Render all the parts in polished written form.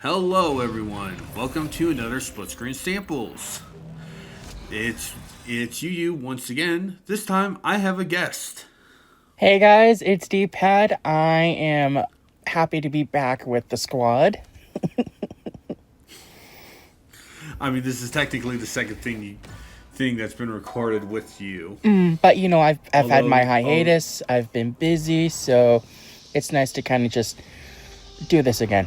Hello everyone, welcome to another Split Screen Samples. It's Yuyu once again. This time I have a guest. Hey guys, it's D-Pad. I am happy to be back with the squad. I mean, this is technically the second thing that's been recorded with you. But you know, I've had my hiatus. I've been busy, so it's nice to kind of just do this again.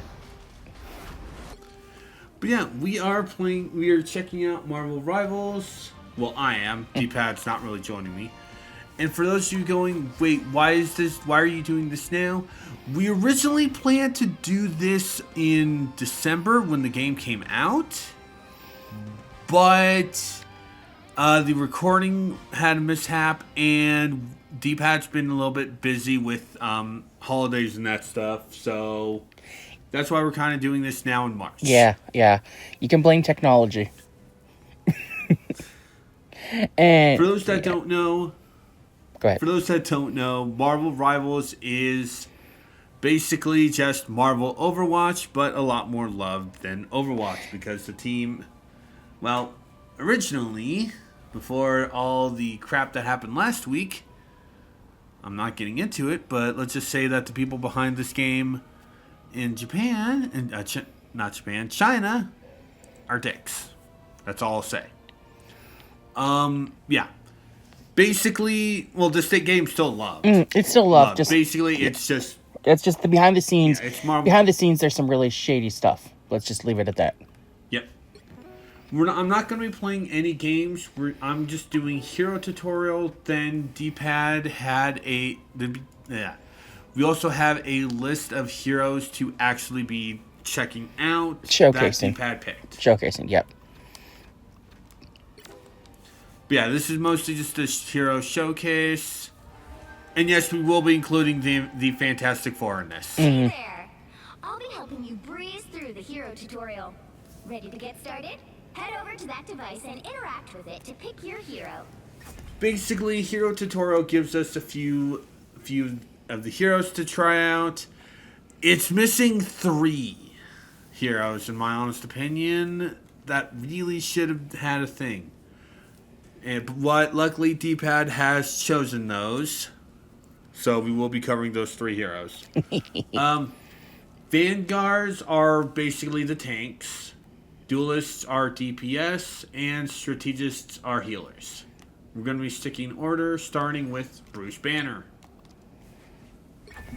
But yeah, we are checking out Marvel Rivals. Well, I am. D-Pad's not really joining me. And for those of you going, wait, why are you doing this now? We originally planned to do this in December when the game came out. But the recording had a mishap, and D-Pad's been a little bit busy with holidays and that stuff. So that's why we're kind of doing this now in March. Yeah. You can blame technology. And for those that don't know, go ahead. For those that don't know, Marvel Rivals is basically just Marvel Overwatch, but a lot more loved than Overwatch because the team, well, originally, before all the crap that happened last week, I'm not getting into it, but let's just say that the people behind this game in Japan, and China, are dicks. That's all I'll say. Yeah. Basically, well, this game's still loved. It's still loved. It's just the behind the scenes. Yeah, it's Marvel. Behind the scenes, there's some really shady stuff. Let's just leave it at that. Yep. I'm not going to be playing any games. I'm just doing hero tutorial. Then D-Pad had we also have a list of heroes to actually be checking out. Showcasing. That D-Pad picked. Showcasing. Yep. But yeah, this is mostly just a hero showcase. And yes, we will be including the Fantastic Four in this. Hey there! I'll be helping you breeze through the hero tutorial. Ready to get started? Head over to that device and interact with it to pick your hero. Basically, hero tutorial gives us a few of the heroes to try out. It's missing 3 heroes, in my honest opinion, that really should have had a thing. But luckily, D-Pad has chosen those. So we will be covering those 3 heroes. Vanguards are basically the tanks. Duelists are DPS. And strategists are healers. We're going to be sticking in order, starting with Bruce Banner.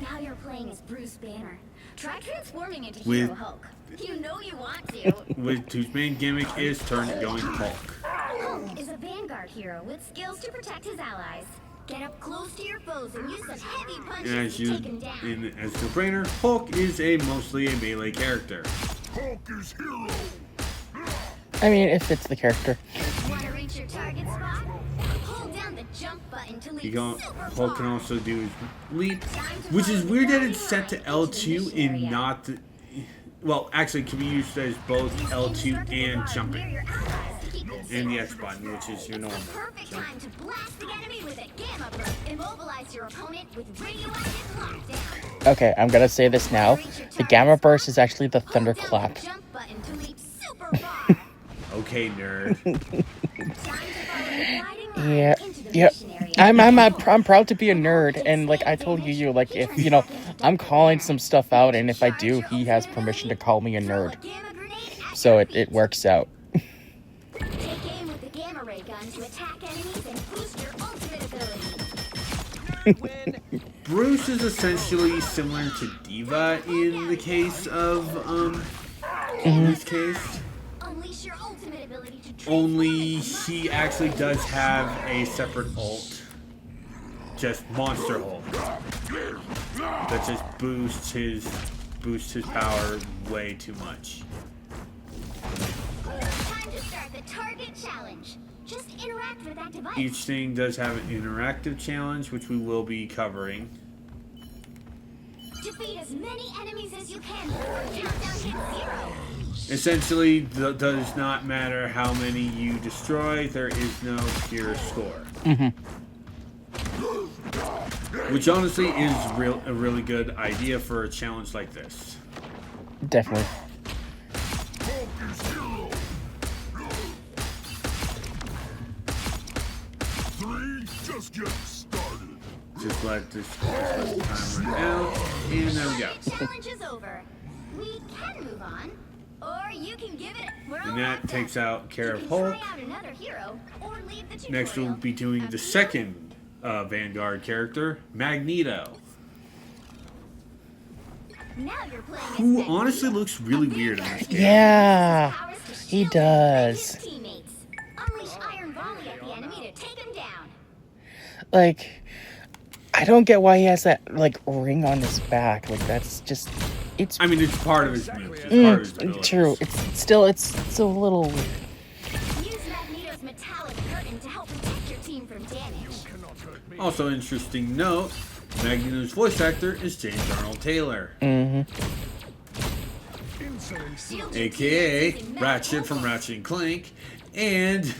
Now you're playing as Bruce Banner. Try transforming into Hero Hulk. You know you want to. Whose main gimmick is going Hulk. Hulk is a Vanguard hero with skills to protect his allies. Get up close to your foes and use some heavy punches to take them down. As no brainer, Hulk is mostly a melee character. Hulk is hero. I mean, it fits the character. Want to reach your target spot? Hold down the jump button to leap super Hulk can also do his leap, which is weird that it's set to L2 and not the... Well, actually, it can be used as both L2 and jumping. And the X button, which is your normal perfect time to blast the enemy with a gamma burst. Immobilize your opponent with radioactive lockdown. Okay, I'm gonna say this now. The gamma burst is actually the thunderclap. Okay, nerd. Yeah. I'm proud to be a nerd, and like I told you, like if I'm calling some stuff out, and if I do, he has permission to call me a nerd. So it works out. Take aim with the gamma ray gun to attack enemies and boost your ultimate ability. Bruce is essentially similar to Diva in the case of in this case. Unleash your ultimate ability to only he actually does have a separate ult. Just Monster Hulk. That just boosts his power way too much. Time to start the target challenge. Just interact with that device. Each thing does have an interactive challenge, which we will be covering. Defeat as many enemies as you can before countdown hits 0. Essentially, does not matter how many you destroy, there is no pure score. Which honestly is a really good idea for a challenge like this. Definitely. Just let this time run out, and there we go. Challenge is over. We can move on, or you can give it. And that takes care of Hulk. Next we'll be doing the second Vanguard character, Magneto. Who honestly looks really weird in this game. Yeah, he does. Like, I don't get why he has that, like, ring on his back. Like, that's just... I mean, it's part of his moves. It's part of his abilities. True. It's still a little weird. Use Magneto's metallic curtain to help protect your team from damage. Also, interesting note, Magneto's voice actor is James Arnold Taylor. A.K.A. Ratchet from Ratchet and Clank, and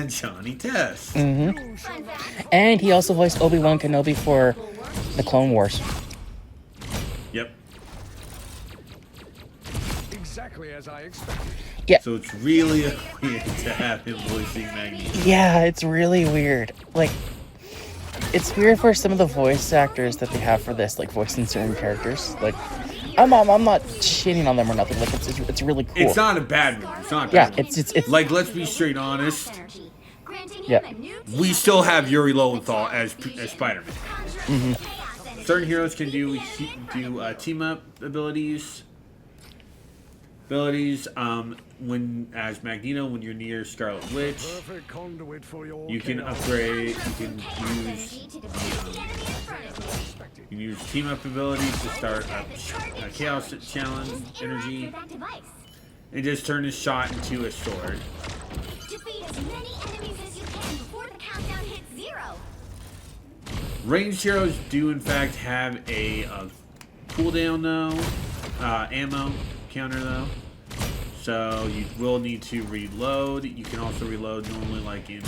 Johnny Test. And he also voiced Obi-Wan Kenobi for the Clone Wars. Yep. Exactly as I expected. Yeah. So it's really weird to have him voicing Magneto. Yeah, it's really weird. Like, it's weird for some of the voice actors that they have for this, like voicing certain characters. Like, I'm not shitting on them or nothing. Like, it's really cool. It's not a bad movie. It's not a bad movie. It's like, let's be straight honest. Yeah. We still have Yuri Lowenthal as Spider-Man. Certain heroes can do team-up abilities. When as Magneto, when you're near Scarlet Witch, you can upgrade. You can use team-up abilities to start a Chaos Challenge energy, and just turn his shot into a sword. Defeat as many enemies as you can before the countdown hits 0. Ranged heroes do in fact have a cooldown though, ammo counter though. So you will need to reload. You can also reload normally like in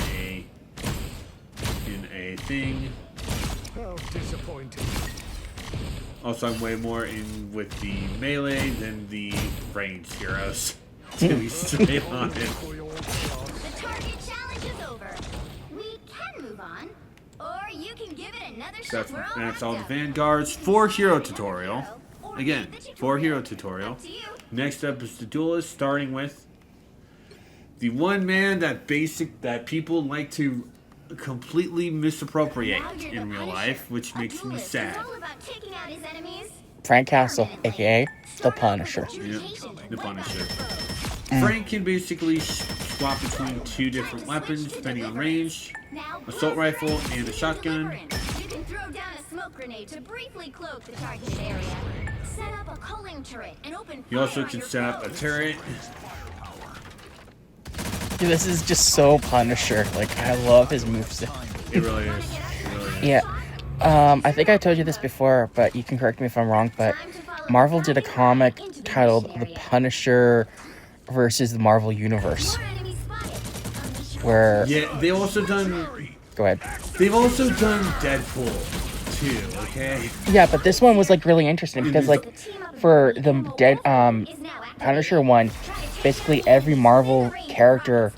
a thing. How disappointing. Also, I'm way more in with the melee than the ranged heroes. To be straight honest. The target challenge is over. We can move on, or you can give it another shot. That's all the Vanguards. 4 hero tutorial. Again, 4 hero tutorial. Next up is the duelist, starting with the one man that people like to completely misappropriate in real life, which makes me sad. Frank Castle, aka the Punisher. Yep, the Punisher. Frank can basically swap between 2 different weapons depending on range: assault rifle and a shotgun. You can throw down a smoke grenade to briefly cloak the targeted area. Set up a culling turret and open. You also can set up a turret. Dude, this is just so Punisher. Like, I love his moveset. It really is. It really is. Yeah. I think I told you this before, but you can correct me if I'm wrong, but Marvel did a comic titled The Punisher versus the Marvel Universe. Where... Yeah, they've also done... Go ahead. They've also done Deadpool, too, okay? Yeah, but this one was, like, really interesting because, like, for the Punisher one, basically every Marvel character,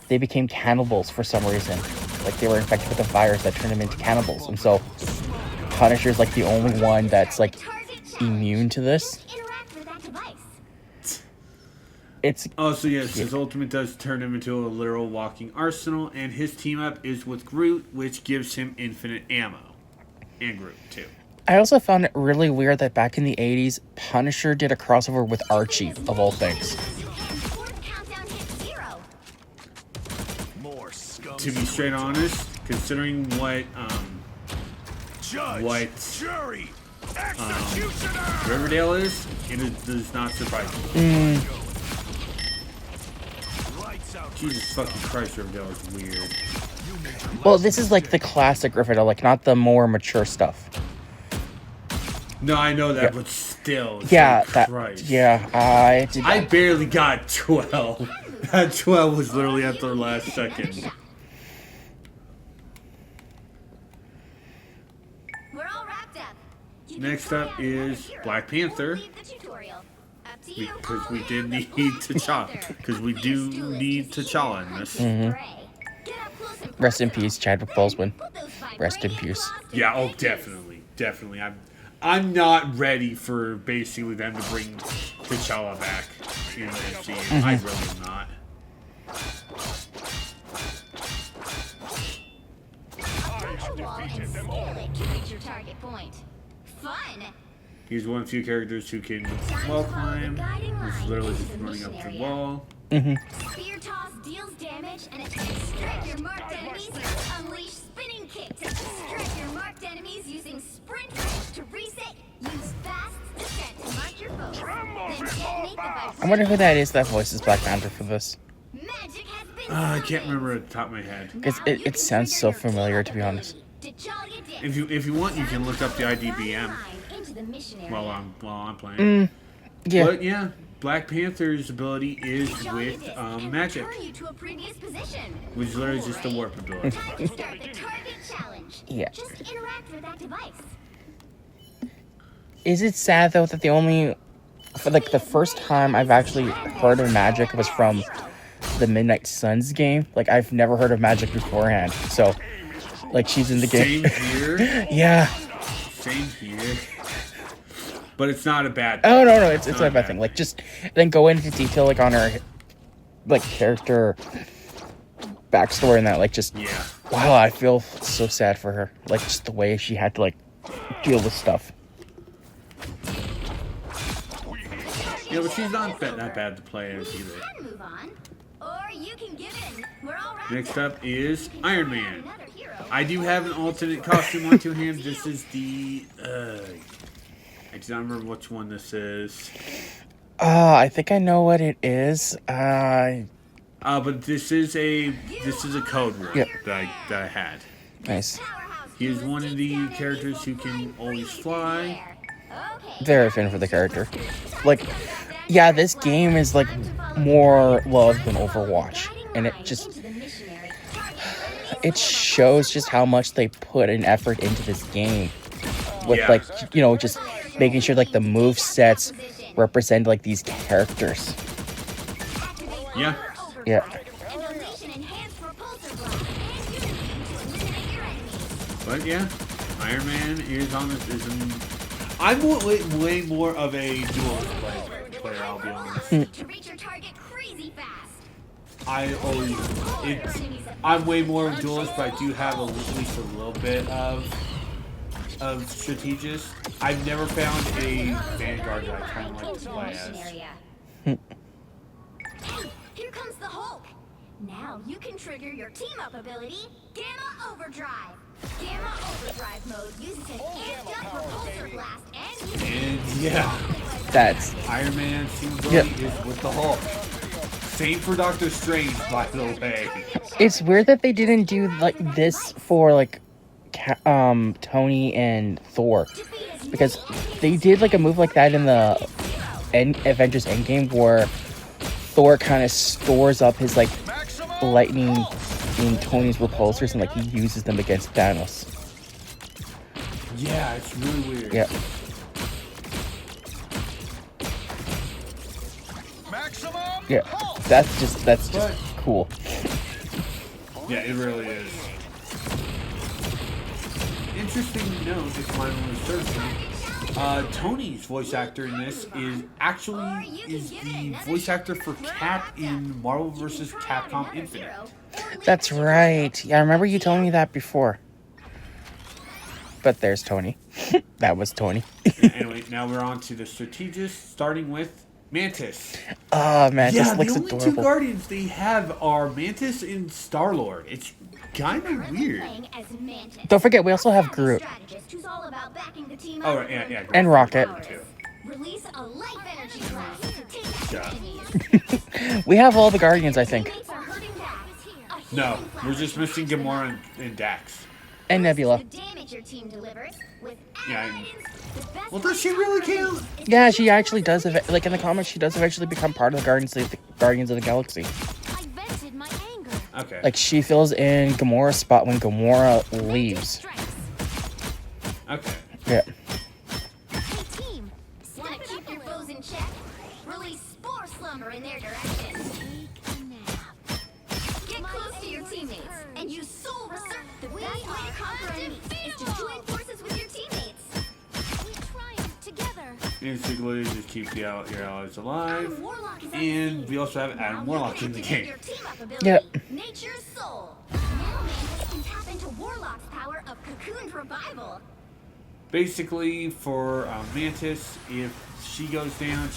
they became cannibals for some reason. Like, they were infected with a virus that turned them into cannibals. And so Punisher's, like, the only one that's, like, immune to this. It's... Oh, so yes, his ultimate does turn him into a literal walking arsenal, and his team-up is with Groot, which gives him infinite ammo. And Groot, too. I also found it really weird that back in the 80s, Punisher did a crossover with Archie, of all things. To be straight honest, considering what Riverdale is, it does not surprise me. Jesus fucking Christ, Riverdale is weird. Well, this is like the classic Riverdale, like not the more mature stuff. No, I know that, but still. Yeah, Christ. I barely got 12. That 12 was literally at the last second. We're all wrapped up. Next up is Black Panther. Because we did need T'Challa. Because we do need T'Challa in this. Rest in peace, Chadwick Boseman. Rest in peace. Yeah, oh, definitely, definitely. I'm not ready for basically them to bring T'Challa back in the MCU. I really am not. He's one of the few characters who can wall climb. He's literally just running up the wall. Spear toss deals damage and attacks strike your marked enemies. Unleash spinning kick to strike your marked enemies using sprint to reset. Use fast descent to mark your foes. Then detonate the I wonder who that is that voices Black Panther for this. Magic has been I can't remember at the top of my head. Because it sounds so familiar, to be honest. If you want, you can look up the IDBM while I'm playing. Yeah. But yeah, Black Panther's ability is with magic, which is literally just a warp ability. Yeah. Just interact with that device. Is it sad though that the only, for like the first time I've actually heard of magic was from the Midnight Suns game? Like I've never heard of magic beforehand. So, like she's in the game. Same here. Yeah. Same here. But it's not a bad. Oh no, it's not a bad thing. Like just then go into detail like on her, like character backstory and that. Like just Yeah. wow, I feel so sad for her. Like just the way she had to like deal with stuff. Yeah, but she's not bad to play as either. Move on, or you can give in. We're all right. Next up is Iron Man. I do have an alternate costume on two hands. This is the I do not remember which one this is. I think I know what it is. But this is a code word Yep. that I had. Nice. He is one of the characters who can always fly. Very a fan for the character. Like, yeah, this game is like more loved than Overwatch, and it shows just how much they put an effort into this game. With Yeah. like, you know, just making sure like the move sets represent like these characters. Yeah. Yeah. But yeah, Iron Man is on this. I'm way more of a duelist player. I'll be honest. I'm way more of a duelist, but I do have at least a little bit of strategist. I've never found a Vanguard that I kind of like to play as. Here comes the Hulk. Now you can trigger your team-up ability, Gamma Overdrive. Gamma Overdrive mode uses an amped-up repulsor blast and Yeah, That's Iron Man's team ability is with the Hulk. Same for Doctor Strange, by the way. it's weird that they didn't do like this for like Tony and Thor, because they did like a move like that in the Avengers Endgame where Thor kind of stores up his like lightning in Tony's repulsors and like he uses them against Thanos. Yeah, it's really weird. Yeah. Yeah, that's just cool. Yeah, it really is. Interesting to note, if I'm researching, Tony's voice actor in this is the voice actor for Cap in Marvel vs. Capcom Infinite. That's right. Yeah, I remember you telling me that before. But there's Tony. That was Tony. Anyway, now we're on to the strategist, starting with Mantis. Oh, man, Yeah, this the looks only two adorable. Guardians they have are Mantis and Star-Lord. It's kind of weird. Don't forget, we also have Groot. Oh, right, yeah. And Rocket. Release a life energy blast to take Yeah. enemies. We have all the Guardians, I think. Teammates are hurting back. A No, healing we're blast just missing Gamora and Dax. And Nebula. The damage your team delivers with Yeah, added the best Well, does she really count? Yeah, she actually does. Like in the comics, she does eventually become part of the Guardians of the Galaxy. I vented my anger. Okay. Like she fills in Gamora's spot when Gamora leaves. Okay. Yeah. Hey team, wanna keep your foes in check? Release Spore Slumber in their direction. Take a nap. Get close to your team teammates and use soul research. The best way to conquer enemies is to join forces with your teammates. We triumph together. Basically, just keep your allies alive. Adam Warlock is on And the we also have scene. Adam Now Warlock you in the activate game. your team-up ability, Yep. Nature's Soul. Now Mantis can tap into Warlock's power of Cocooned Revival. Basically, for Mantis, if she goes down,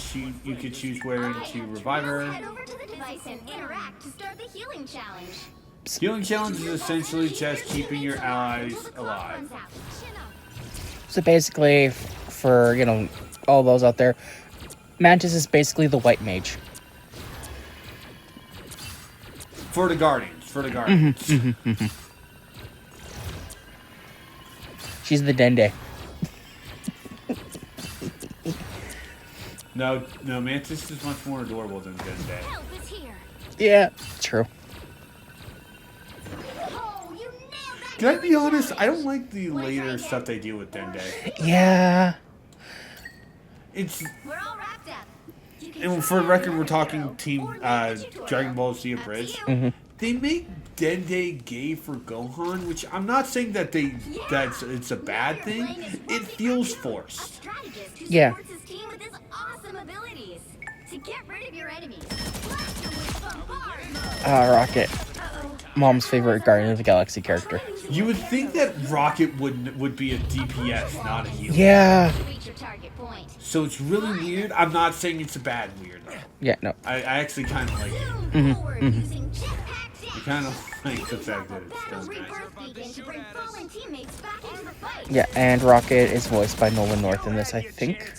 you could choose where to revive her. Head over to the device and interact to start the healing challenge. Healing challenge is essentially just keeping your allies alive. So basically, for all those out there, Mantis is basically the white mage. For the Guardians. She's the Dende. No, Mantis is much more adorable than Dende. Help is here. Yeah, true. Oh, you nailed that. Can I be honest? I don't like the later stuff they do with Dende. Yeah. It's We're all wrapped up. You can and try for the out record, another we're talking hero Team or make a tutorial. Dragon Ball Z Up to Abridged. you. They make Dende gay for Gohan, which I'm not saying that it's a bad thing. It feels A forced. strategist who Yeah. supports his team with his awesome abilities. To get rid of your enemies, blast them with bombard mode. Rocket. Mom's favorite Guardian of the Galaxy character. You would think that Rocket would be a DPS, not a healer. Yeah. Reach your target point. So it's really weird. I'm not saying it's a bad weird though. Yeah, no. I actually kind of like it. Zoom forward using jetpack I dash. kind of like the fact that it's Battle done nice. rebirth beacon to bring fallen teammates back into the fight. Yeah, and Rocket is voiced by Nolan North in this, I think.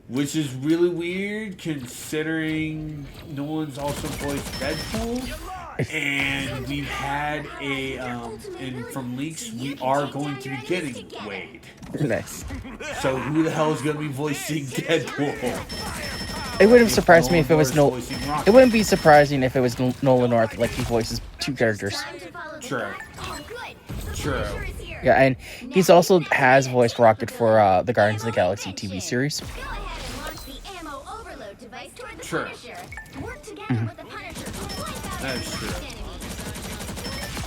Which is really weird considering Nolan's also voiced Deadpool. And we've had and from leaks, we are going to be getting Wade. Nice. So who the hell is going to be voicing Deadpool? It wouldn't surprise me if it was Nolan North's voicing Rocket. It wouldn't be surprising if it was Nolan North, like he voices two characters. Time to follow the True. path. Oh, good. The True. Punisher is here. Yeah, and he's also has voiced Rocket for the Guardians of the Galaxy TV series. Go ahead and launch the ammo overload device toward the True. Punisher. Work together with the Punisher to wipe out That is his true. enemies.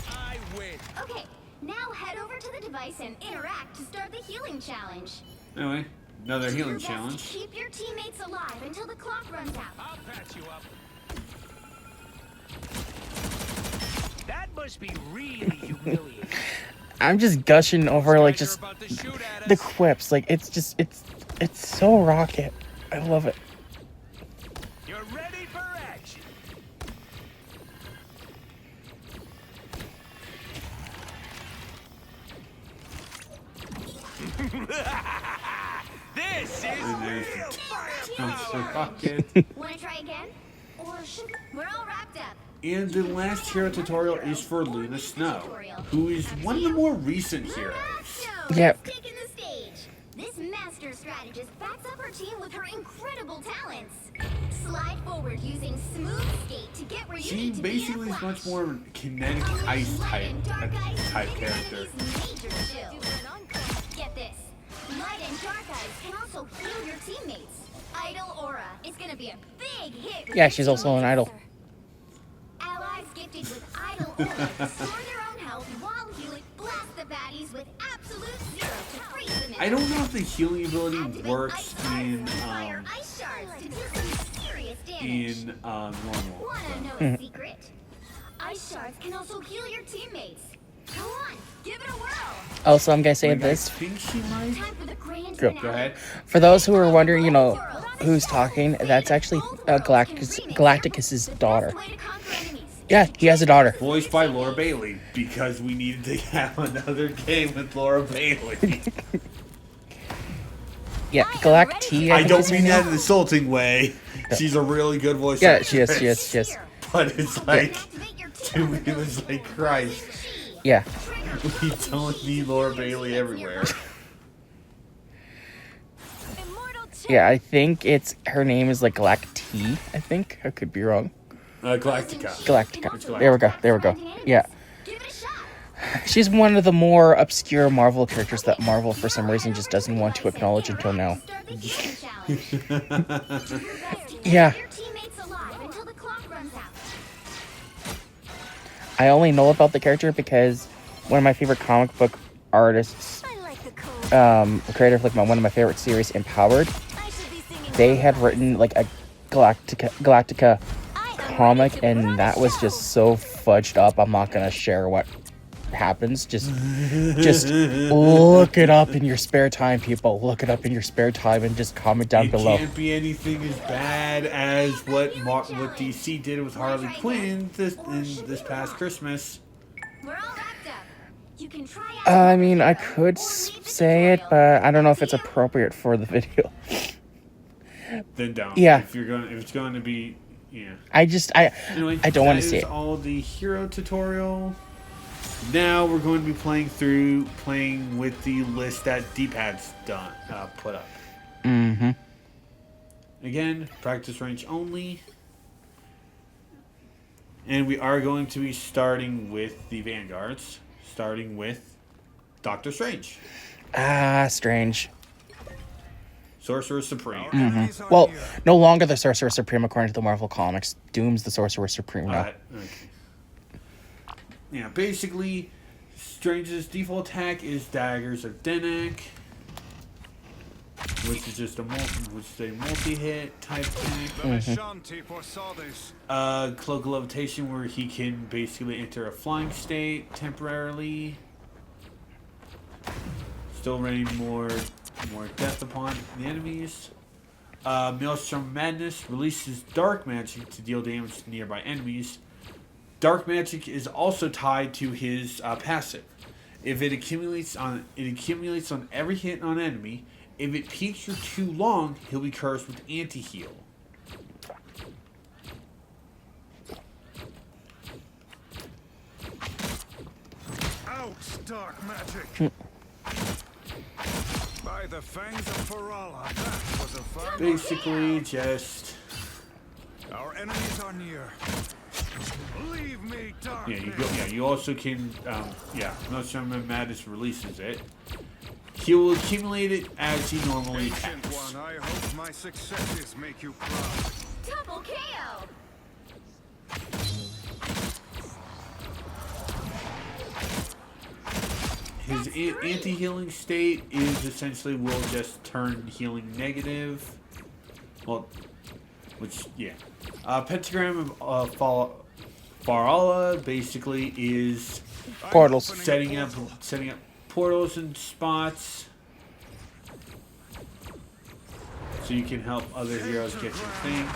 I win. Okay, now head over to the device and interact to start the healing challenge. Anyway, another Do your healing best to challenge. keep your teammates alive until the clock runs out. I'll patch you up. That must be really humiliating. I'm just gushing over like Guys are just about to shoot at the us. quips. Like it's so Rocket. I love it. You're ready for action. This is And there's real the firepower. Township Rocket. Wanna try again? Or should we're all wrapped up. And the last hero tutorial is for Luna Snow, who is one of the more recent heroes. Yep. Taking the stage. This master strategist backs up her team with her incredible talents. Slide forward using smooth skate to get where you She need to basically be in a is much flash. more kinetic ice Light and dark eyes type give character. enemies major chill. Get this. Light and dark eyes can also heal your teammates. Idol Aura is gonna be a big hit. with Yeah, your she's also an teammates. idol. Allies gifted with Idol Aura store their own health while healing. Blast the baddies with absolute zero to freeze them. I don't know if the healing ability Activate works ice shards in and fire ice shards to do some serious damage. normal. Wanna know a secret? Ice shards can also heal your teammates. Go on, give it a whirl. Also, I'm gonna say Like, I this think she might. Time for the grand Go. finale. Go ahead. for those who are wondering, who's talking. That's actually Galacticus's daughter. Best way to conquer enemies. Yeah, he has a daughter. Voiced by Laura Bailey, because we needed to have another game with Laura Bailey. Yeah, Galacti. I think don't is her mean name. that in an insulting way. She's a really good voice Yeah, actress. she is. She is. She is. But it's like, Activate your to me, it was like, Christ, Yeah. we don't need Laura Bailey everywhere. Yeah, I think her name is like Galacti, I think. I could be wrong. Galactica. Galactica. There we go. There we go. Yeah. Give it a shot. She's one of the more obscure Marvel characters that Marvel, for some reason, just doesn't want to acknowledge until now. Start the healing challenge. Do your best to keep Yeah. your teammates alive until the clock runs out. I only know about the character because one of my favorite comic book artists, I like the cold. creator of like one of my favorite series, Empowered, I should be singing they had written like a Galactica I am comic, ready to put on and a that was show. just so fudged up. I'm not gonna share what happens. Just look it up in your spare time, people. Look it up in your spare time and just comment down It below. can't be anything as bad as what DC did with Harley Quinn this past Christmas. We're all wrapped up. You can try out I mean, I hero could or leave the say it, tutorial. but I don't know if it's See ya. appropriate for the video. Then don't. Yeah. If it's going to be, yeah. I Anyway, don't want that to see is it. all the hero tutorial. Now we're going to be playing with the list that D-pad's put up. Mm-hmm. Again, practice range only. And we are going to be starting with the Vanguards, starting with Doctor Strange, Strange. Sorcerer Supreme. Mm-hmm. Well, no longer the Sorcerer Supreme according to the Marvel Comics. Doom's the Sorcerer Supreme now. Okay. Yeah, basically, Strange's default attack is Daggers of Denek, which is just a multi-hit type thing. Cloak of Levitation, where he can basically enter a flying state temporarily. Still raining more death upon the enemies. Maelstrom Madness releases Dark Magic to deal damage to nearby enemies. Dark Magic is also tied to his passive. If it accumulates on every hit on enemy. If it peaks for too long, he'll be cursed with anti-heal. Out, dark magic! By the fangs of Farala, that was a fine. Basically, just Our enemies are near. Leave me, darkness. You also can Maelstrom Madness releases it. He will accumulate it as he normally Ancient attacks. one, I hope my successes make you proud. Double KO. His anti-healing state is essentially will just turn healing negative. Well, Pentagram of Farala basically is Portals. setting up portals and spots so you can help other heroes get your thing.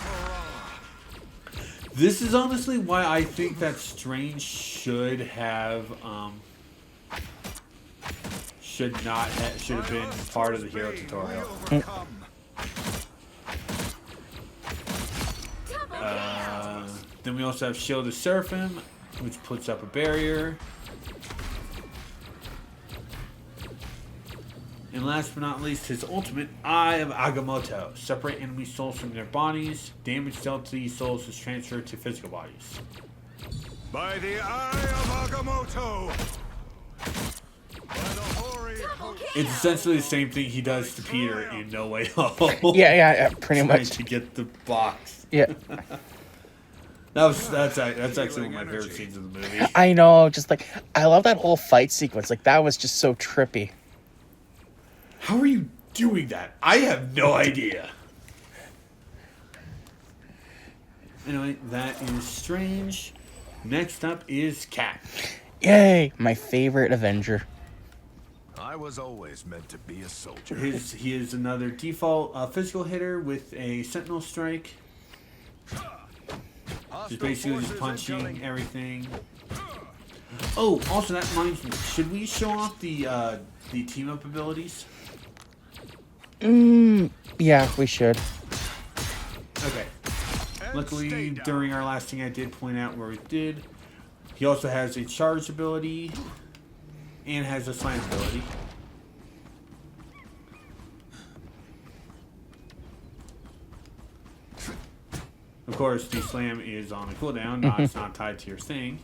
This is honestly why I think that Strange should have should have been part of the hero tutorial. Then we also have Shield of Seraphim, which puts up a barrier. And last but not least, his ultimate, Eye of Agamotto. Separate enemy souls from their bodies. Damage dealt to these souls is transferred to physical bodies. By the eye of Agamotto! By the hoary It's essentially the same thing he does to Peter in No Way Home. Yeah, pretty Trying much. to get the box. Yeah. That's actually one of my favorite scenes of the movie. I know, just like, I love that whole fight sequence. Like, that was just so trippy. How are you doing that? I have no idea. Anyway, that is Strange. Next up is Cat. Yay! My favorite Avenger. I was always meant to be a soldier. He is another default physical hitter with a Sentinel Strike. Just basically just punching everything. Oh, also that reminds me. Should we show off the team up abilities? Yeah, we should. Okay. Luckily, during our last thing, I did point out where we did. He also has a charge ability and has a slam ability. Of course, the slam is on a cooldown. It's not tied to your thing.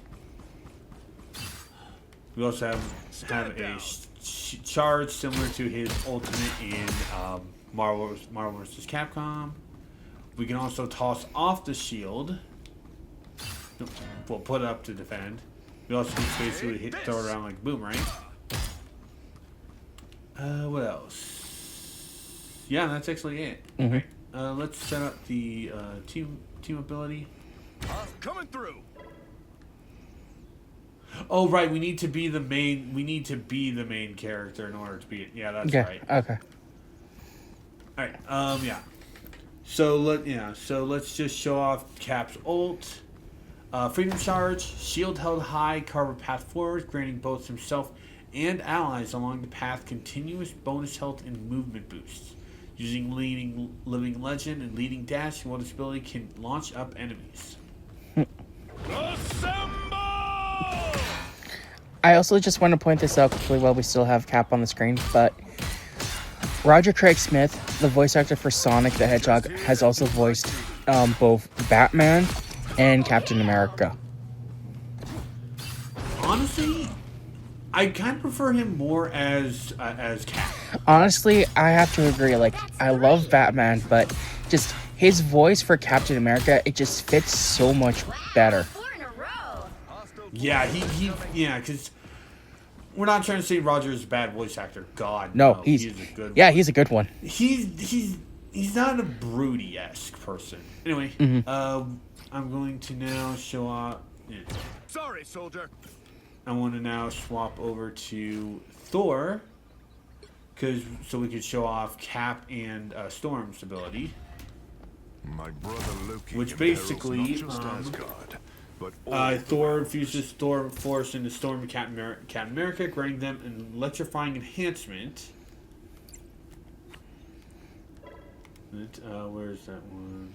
We also have a charge similar to his ultimate in Marvel vs. Capcom. We can also toss off the shield. We'll put it up to defend. We also can basically throw it around like a boomerang. What else? Yeah, that's actually it. Mhm. Let's set up the team ability. Coming through. Oh right, we need to be the main. We need to be the main character in order to be it. Yeah, that's Okay. right. Okay. All right. Yeah. So let's just show off Cap's ult. Freedom charge, shield held high, carve a path forward, granting both himself and allies along the path continuous bonus health and movement boosts. Using leading living legend and leading dash, while this ability can launch up enemies. Assemble! I also just want to point this out quickly while we still have Cap on the screen, but Roger Craig Smith, the voice actor for Sonic the Hedgehog, has also voiced both Batman and Captain America. Honestly, I kind of prefer him more as Cap. Honestly, I have to agree. Like, I love Batman, but just his voice for Captain America, it just fits so much better. 4 in a row. Yeah, because we're not trying to say Roger is a bad voice actor. God, No, no, he's he is a good. yeah, one. he's a good one. He's not a broody-esque person. Anyway, I'm going to now show off. Yeah. Sorry, soldier. I want to now swap over to Thor, so we could show off Cap and Storm's ability. My brother Loki. Which imperils basically, not just Asgard, but all Thor infuses Storm Force into Storm and Captain America, granting them an electrifying enhancement. Where's that one?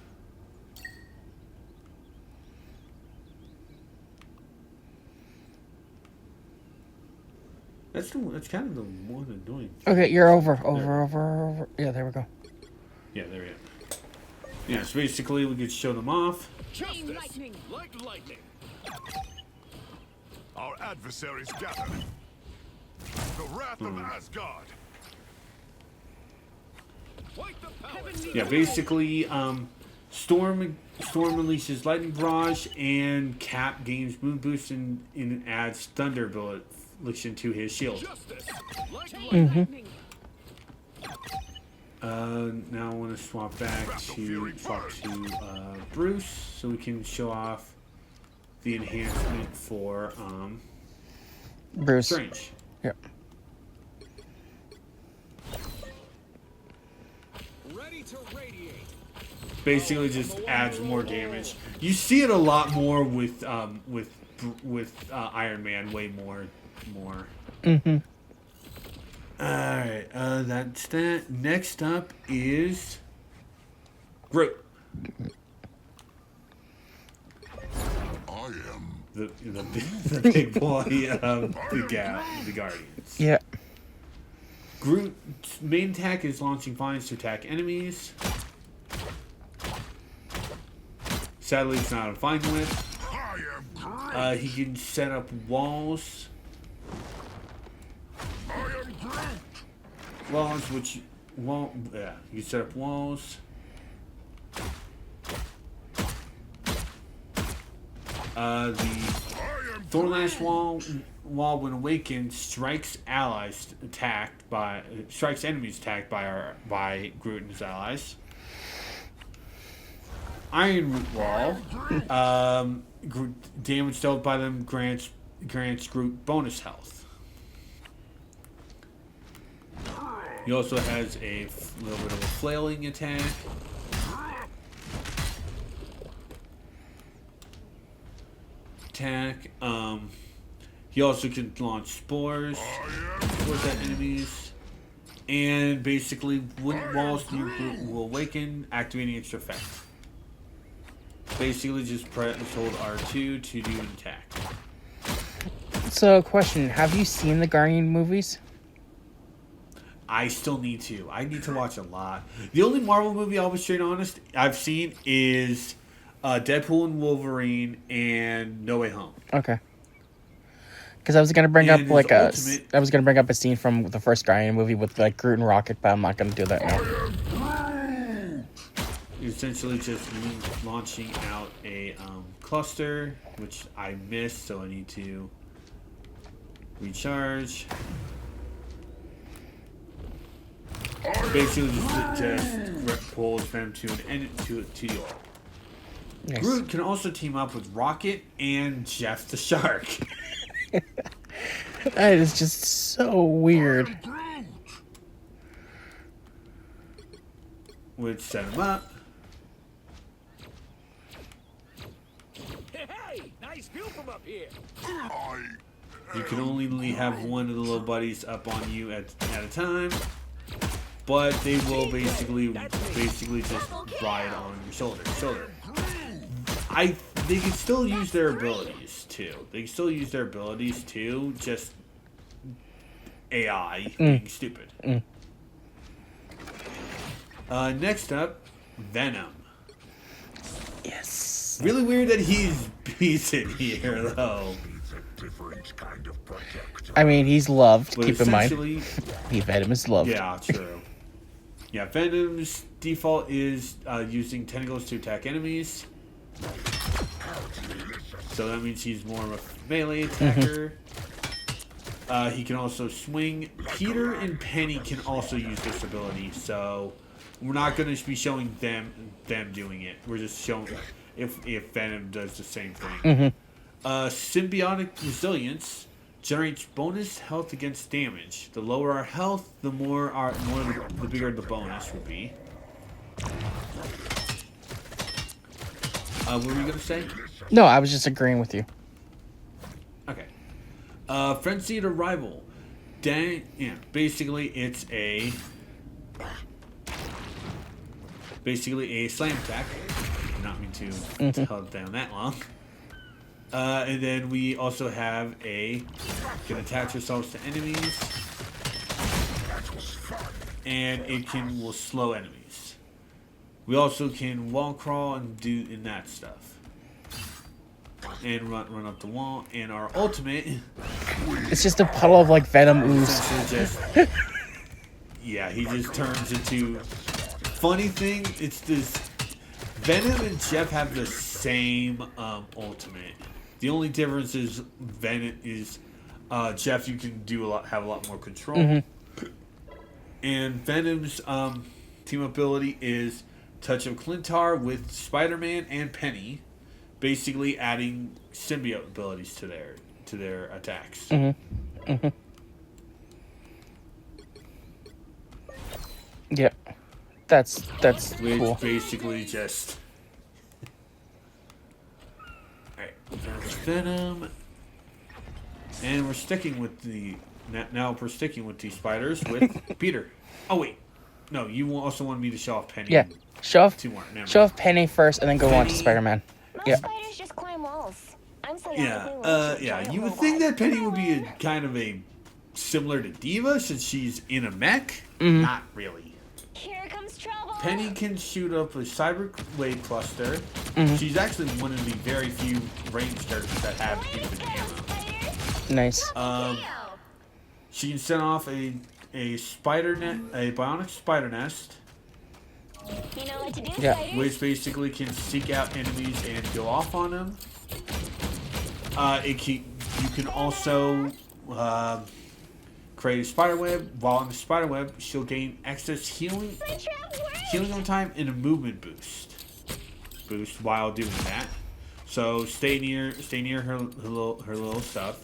That's kind of the one annoying. Okay, you're over. Yeah, there we go. Yeah, there we go. Yeah, so basically we could show them off. Chain lightning! Like lightning! Our adversaries gather. The wrath of Asgard. Fight the power! Yeah, basically, Storm unleashes lightning barrage, and Cap gains moon boost and adds thunder bullet to his shield. Justice! Like lightning! Now I want to swap back to Bruce, so we can show off the enhancement for Bruce. Strange. Yep. Ready to radiate! Basically, just adds more damage. You see it a lot more with Iron Man, way more. Mm-hmm. Alright, that's that. Next up is Groot. I am. The big boy of the Guardians. Yeah. Groot's main attack is launching vines to attack enemies. Sadly, it's not a vine whip. I am Groot. He can set up walls. I am Groot. You set up walls. The Thornlash wall when awakened strikes enemies attacked by Groot and his allies. Iron Root wall, damage dealt by them grants Groot bonus health. He also has a little bit of a flailing attack. He also can launch spores towards at enemies. And basically, when walls near Groot will awaken, activating its effect. Basically, just hold R2 to do an attack. So, question: have you seen the Guardian movies? I still need to. I need to watch a lot. The only Marvel movie, I'll be straight honest, I've seen is Deadpool and Wolverine and No Way Home. Okay. Because I was gonna bring up And like his I was gonna bring up a scene from the first Guardian movie with like Groot and Rocket, but I'm not gonna do that now. Essentially, just launching out a cluster, which I missed, so I need to recharge. Basically, just pulls Venom to an end to the orb. Nice. Groot can also team up with Rocket and Jeff the Shark. That is just so weird. Would set him up. Hey, nice view from up here. You can only have one of the little buddies up on you at a time, but they will basically just ride on your shoulder. They can still use their abilities too. Just AI being stupid. Next up, Venom. Yes. Really weird that he's in here though. I mean, he's loved. But Keep in mind, essentially, Venom is loved. yeah, true. Yeah, Venom's default is using tentacles to attack enemies. So that means he's more of a melee attacker. He can also swing. Peter and Penny can also use this ability. So we're not going to be showing them doing it. We're just showing if Venom does the same thing. Symbiotic resilience generates bonus health against damage. The lower our health, the the bigger the bonus will be. What were you gonna say? No, I was just agreeing with you. Okay. Frenzied Arrival. Basically it's a slam attack. Did not mean to hold down that long. And then we also have can attach ourselves to enemies, and it will slow enemies. We also can wall crawl and do that stuff, and run up the wall. And our ultimate, It's just a puddle of like Venom ooze. yeah, he just turns into. Funny thing, it's this. Venom and Jeff have the same ultimate. The only difference is Venom is Jeff. You can have a lot more control, and Venom's team ability is Touch of Clintar with Spider-Man and Penny, basically adding symbiote abilities to their attacks. Yep, that's Which cool. basically just. Alright, that's Venom. And we're sticking with the spiders with Peter. Oh wait. No, you also wanted me to show off Penny. Yeah, show off Never show mind. off Penny first, and then go on to Penny. Spider-Man. Most Yeah. spiders just climb walls. I'm so Yeah, you would think that Penny would be kind of similar to Diva since she's in a mech. Not really. Here comes trouble. Penny can shoot up a cyber wave cluster. She's actually one of the very few ranged characters that have infinite ammo. Nice. She can set off a bionic spider nest, You know what to do, Yeah. spiders? which basically can seek out enemies and go off on them. You can also create a spider web. While in the spider web, she'll gain excess healing on time and a movement boost while doing that. So stay near her little stuff.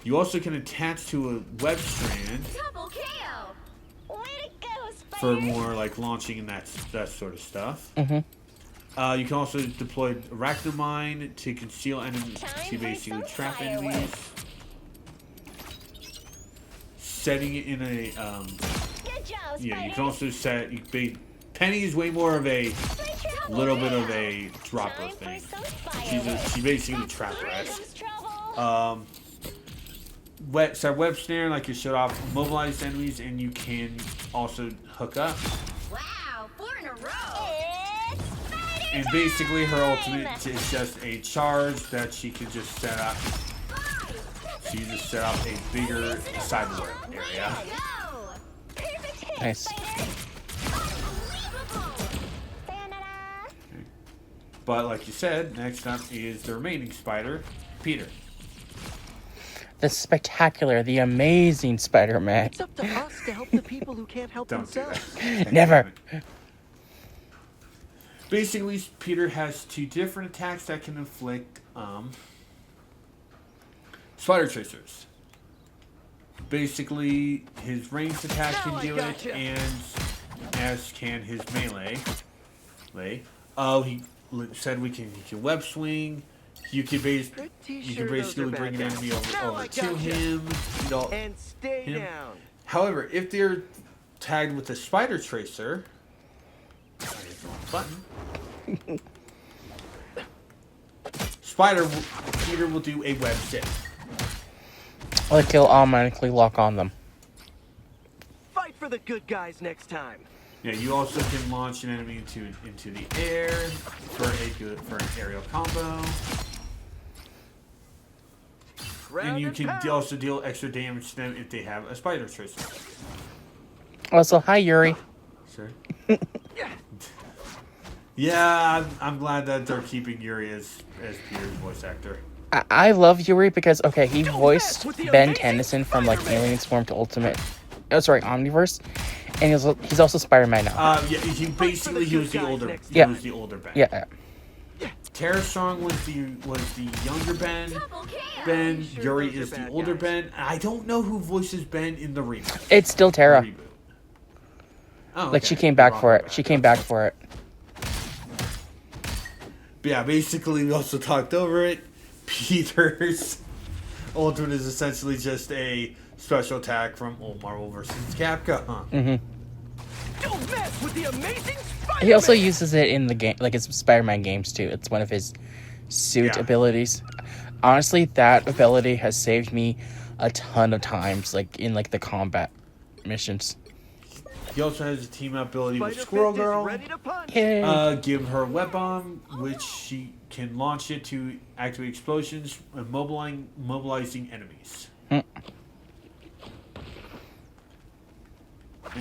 You also can attach to a web strand Double KO. Way to go, spiders. for more like launching and that sort of stuff. You can also deploy arachnomine to conceal enemies, to basically trap enemies. Setting it in a Good job, spiders. you can also set. Penny is way more of a little bit of a dropper Time thing. for some She basically trapper-esque. Here comes trouble. Web snare, like you showed off, mobilized enemies, and you can also hook up. Wow, 4 in a row. It's spider And time. basically, her ultimate is just a charge that she can just set up. So you just set up a bigger cyber area. Go. Perfect hit, Nice. spiders. Unbelievable. Sayonara. But like you said, next up is the remaining spider, Peter. the spectacular, the amazing Spider-Man. It's up to us to help the people who can't help Don't do themselves. that. Never. Basically, Peter has 2 different attacks that can inflict spider tracers. Basically, his ranged attack Now can I do it, gotcha. and as can his melee. Oh, he said he can web swing. You can Pretty you sure can those basically are bring an bad enemy guys. Now over I to gotcha. him. You know, And stay him. down. However, if they're tagged with a spider tracer, button. Peter will do a web zip. Like he'll automatically lock on them. Fight for the good guys next time. Yeah, you also can launch an enemy into the air for an aerial combo. And you can also deal extra damage to them if they have a spider tracer. Also, hi Yuri. Sure. Yeah, I'm glad that they're keeping Yuri as Peter's voice actor. I love Yuri because, okay, he voiced Ben Tennyson from, like, Alien Swarm to Ultimate... Oh, sorry, Omniverse. And he's also Spider-Man now. Yeah, he was the older. Yeah. He was the older Ben. Yeah. Terra Strong was the younger Ben. Ben Yuri is the older Ben. I don't know who voices Ben in the remake. It's still Terra. Reboot. Oh, okay. Like, she came back for it. She came back for it. But yeah, basically we also talked over it. Peter's Ultimate is essentially just a special attack from old Marvel vs. Capcom. Mm-hmm. Don't mess with the amazing Spider-Man. He also uses it in the game, like his Spider-Man games too. It's one of his suit abilities. Honestly, that ability has saved me a ton of times, like in like the combat missions. He also has a team up ability with Spider-Fist Squirrel is Girl. ready to punch. Yay. Give her web bomb, which she can launch it to activate explosions, mobilizing enemies. And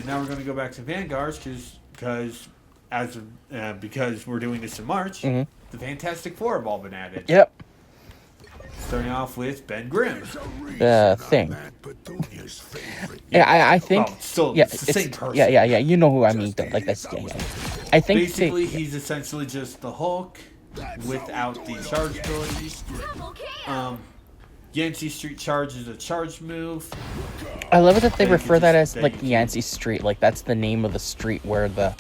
now we're going to go back to Vanguards because we're doing this in March. The Fantastic Four have all been added. Yep. Starting off with Ben Grimm. The thing. Yeah, I think. Well, still, yeah, it's the same person. Yeah. You know who I mean, though. Like that's. Yeah. I think. Basically, he's essentially just the Hulk without the charge abilities. Yancey Street Charge is a charge move. I love it that they refer that as that like you can- Yancey Street. Like that's the name of the street where the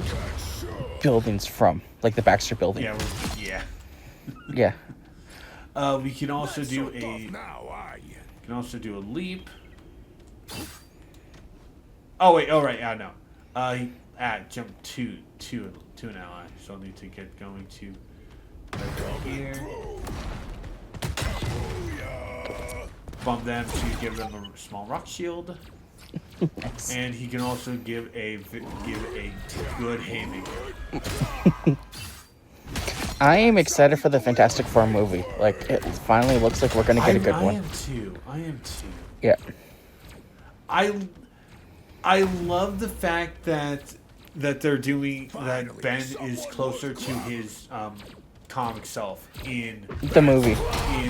building's from, like the Baxter Building. Yeah. Yeah. We can also do a leap. Oh wait! Oh right! No. Jump to an ally. So I'll need to get going to right here. Bump them to give them a small rock shield. Nice. And he can also give a good haymaker. I am excited for the Fantastic Four movie. Like it finally looks like we're gonna get a good one. I am too. Yeah. I love the fact that they're doing that. Ben is closer to his comic self in The movie. In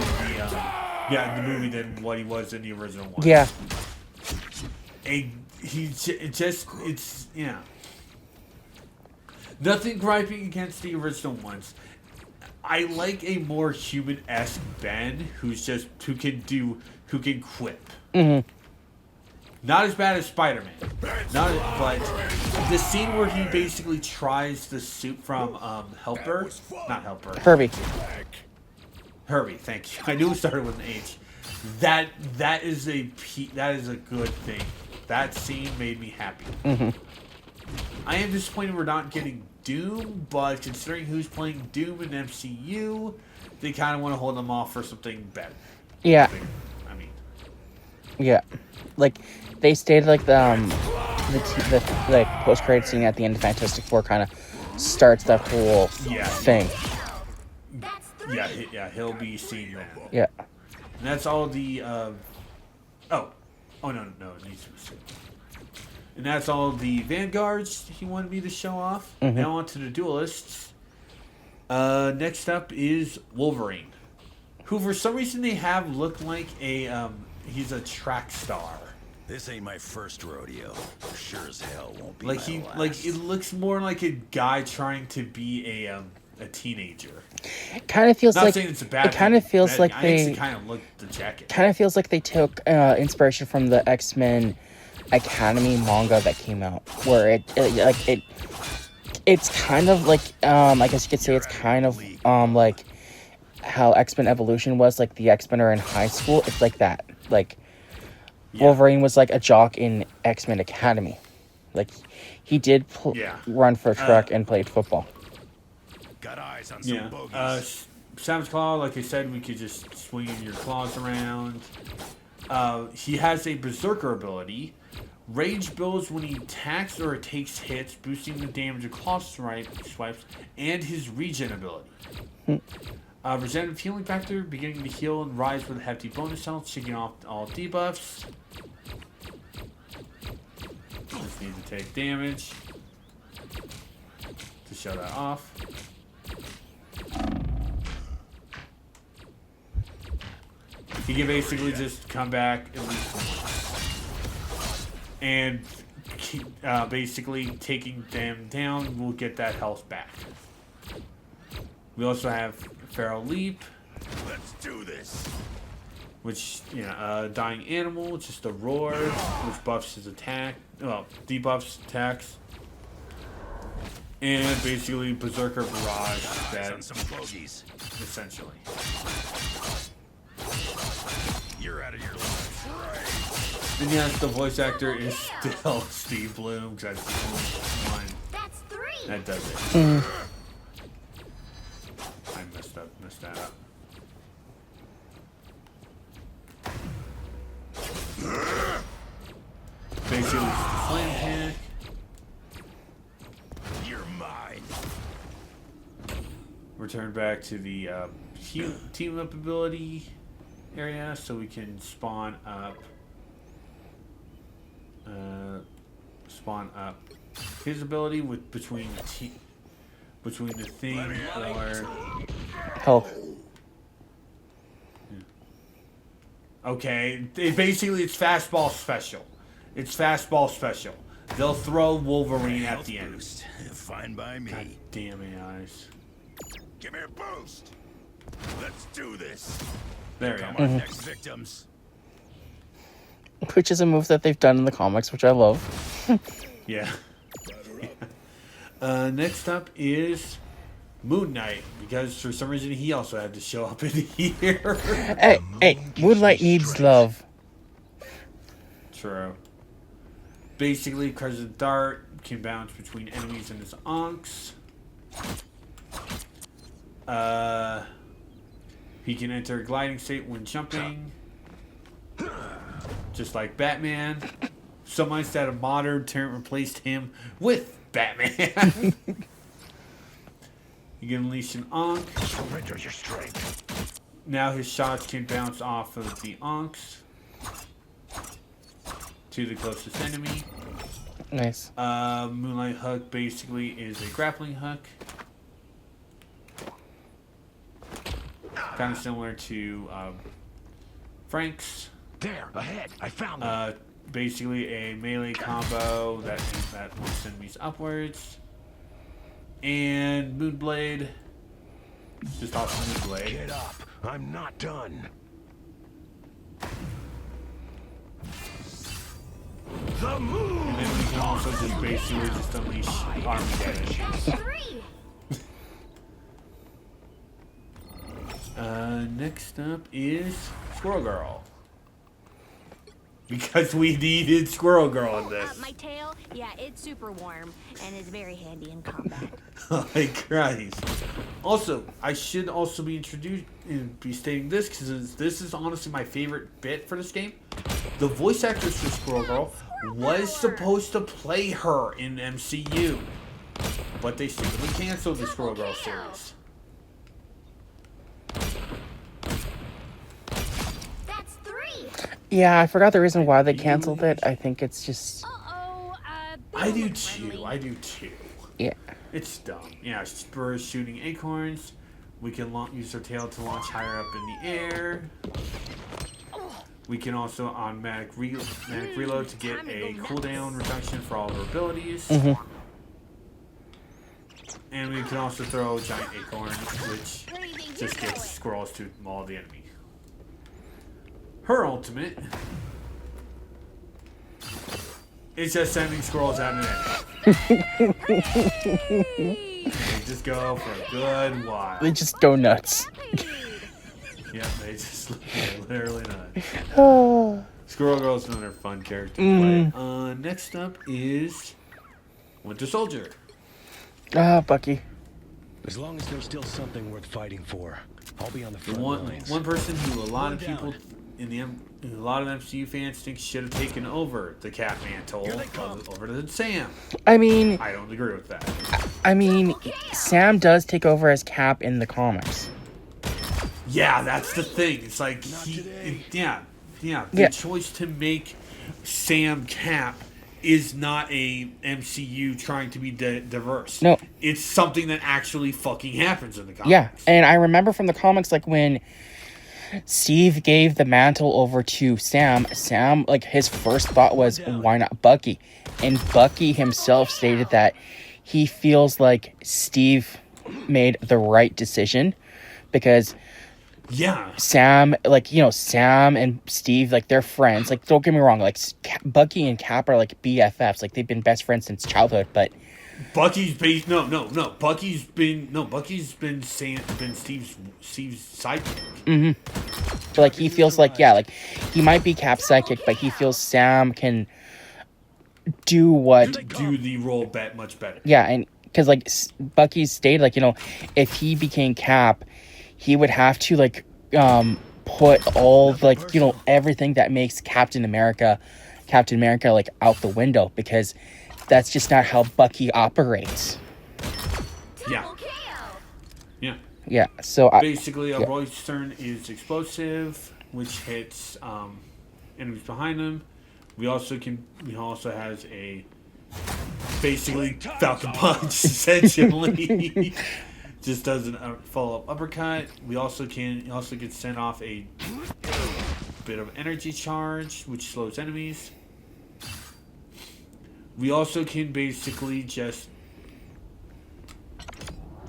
the movie than what he was in the original one. Yeah. Nothing griping against the original ones. I like a more human-esque Ben who can quip. Mm-hmm. Not as bad as Spider-Man. But the scene where he basically tries the suit from Herbie. Herbie, thank you. I knew it started with an H. That is a good thing. That scene made me happy. Mm-hmm. I am disappointed we're not getting Doom, but considering who's playing Doom in MCU, they kind of want to hold them off for something better. Yeah. I mean, Yeah. Like they stated, like the like post credit scene at the end of Fantastic Four kind of starts that whole thing. He'll be seen then. Yeah. And that's all the. No, it needs to be seen. And that's all the Vanguards he wanted me to show off. Now on to the Duelists. Next up is Wolverine, who for some reason they have looked like he's a track star. This ain't my first rodeo. Sure as hell won't be Like my he last. like it looks more like a guy trying to be a teenager. It kind of feels Not like saying it's a bad it kind of thing. feels like I they actually kind of look the jacket. kind of feels like they took inspiration from the X-Men Academy manga that came out, where it's kind of like I guess you could say it's kind of like how X-Men Evolution was, like the X-Men are in high school. It's like that. Like Wolverine was like a jock in X-Men Academy. Like he did run for a truck and played football. Got eyes on some Yeah. bogeys. Savage Claw, like I said, we could just swing your claws around. He has a Berserker ability. Rage builds when he attacks or takes hits, boosting the damage of claw swipes, and his regen ability. Regenerative healing factor, beginning to heal and rise with a hefty bonus health, shaking off all debuffs. Just need to take damage to show that off. He can basically just come back at least once. And basically taking them down will get that health back. We also have Feral Leap. Let's do this. Which, Dying Animal, just a roar, which buffs his attack, debuffs attacks. And basically Berserker Barrage, Eyes on that some bogeys. essentially. You're out of your life. And yes, the voice actor is still Steve Bloom, because that's the only one That's 3. that does it. I messed that up. Basically, slam hack. You're mine. Return back to the team up ability area, so we can spawn up his ability with between the thing or Health. okay. Basically, it's fastball special. It's fastball special. They'll throw Wolverine at the end. Boost. Fine by me. God damn it, eyes. Give me a boost. Let's do this. There we Come go. on, next victims. Which is a move that they've done in the comics, which I love. Yeah. Next up is Moon Knight, because for some reason he also had to show up in here. Hey, Moonlight needs love. True. Basically, Crescent Dart can bounce between enemies and his onks. He can enter a gliding state when jumping. Just like Batman. So much that a modern term replaced him with Batman. You can unleash an onk. Surrender your strength. Now his shots can bounce off of the onks to the closest enemy. Nice. Moonlight Hook basically is a grappling hook. Kind of similar to Frank's. There, ahead. I found them. Basically a melee combo that moves enemies upwards. And Moonblade. Just off Moonblade. Get up. I'm not done. The moon. And then we can also just basically just unleash Armageddon. That's 3. Next up is Squirrel Girl. Because we needed Squirrel Girl in this. My tail, yeah, it's super warm and is very handy in combat. Like Christ. Also, I should also be stating this because this is honestly my favorite bit for this game. The voice actress for Squirrel Girl was supposed to play her in MCU, but they stupidly canceled the Squirrel Girl series. That's 3. Yeah, I forgot the reason why they canceled it. I think it's just... I do too. Yeah. It's dumb. Yeah, Spurs shooting acorns. We can use our tail to launch higher up in the air. We can also automatic reload to get a cooldown reduction for all of our abilities. And we can also throw a giant acorn, which just gets squirrels to maul the enemy. Her ultimate is just sending squirrels at an enemy. They just go for a good while. They just go nuts. Yeah, they just literally nuts. Squirrel Girl's another fun character to play. Next up is Winter Soldier. Bucky. As long as there's still something worth fighting for, I'll be on the The front lines. one person who a lot of people a lot of MCU fans think should have taken over the Cap mantle over to Sam. I mean, I don't agree with that. I mean, Sam does take over as Cap in the comics. Yeah, that's the thing. It's like the choice to make Sam Cap is not a MCU trying to be diverse. No, it's something that actually fucking happens in the comics. Yeah, and I remember from the comics, like when Steve gave the mantle over to Sam, like his first thought was, why not Bucky? And Bucky himself stated that he feels like Steve made the right decision because Sam, like, you know, Sam and Steve, like, they're friends. Like, don't get me wrong, like, Bucky and Cap are like BFFs, like they've been best friends since childhood, but Bucky's been Bucky's been Steve's sidekick. But like he feels like like he might be Cap's sidekick, but he feels Sam can do the role much better. Yeah, and because like Bucky stated, like, you know, if he became Cap, he would have to like put all like, you know, everything that makes Captain America like out the window, because that's just not how Bucky operates. Yeah, so basically a Roy's turn is explosive, which hits enemies behind him. He also has a basically Falcon Punch, essentially. Just does a follow-up uppercut. He also can send off a bit of energy charge, which slows enemies. We also can basically just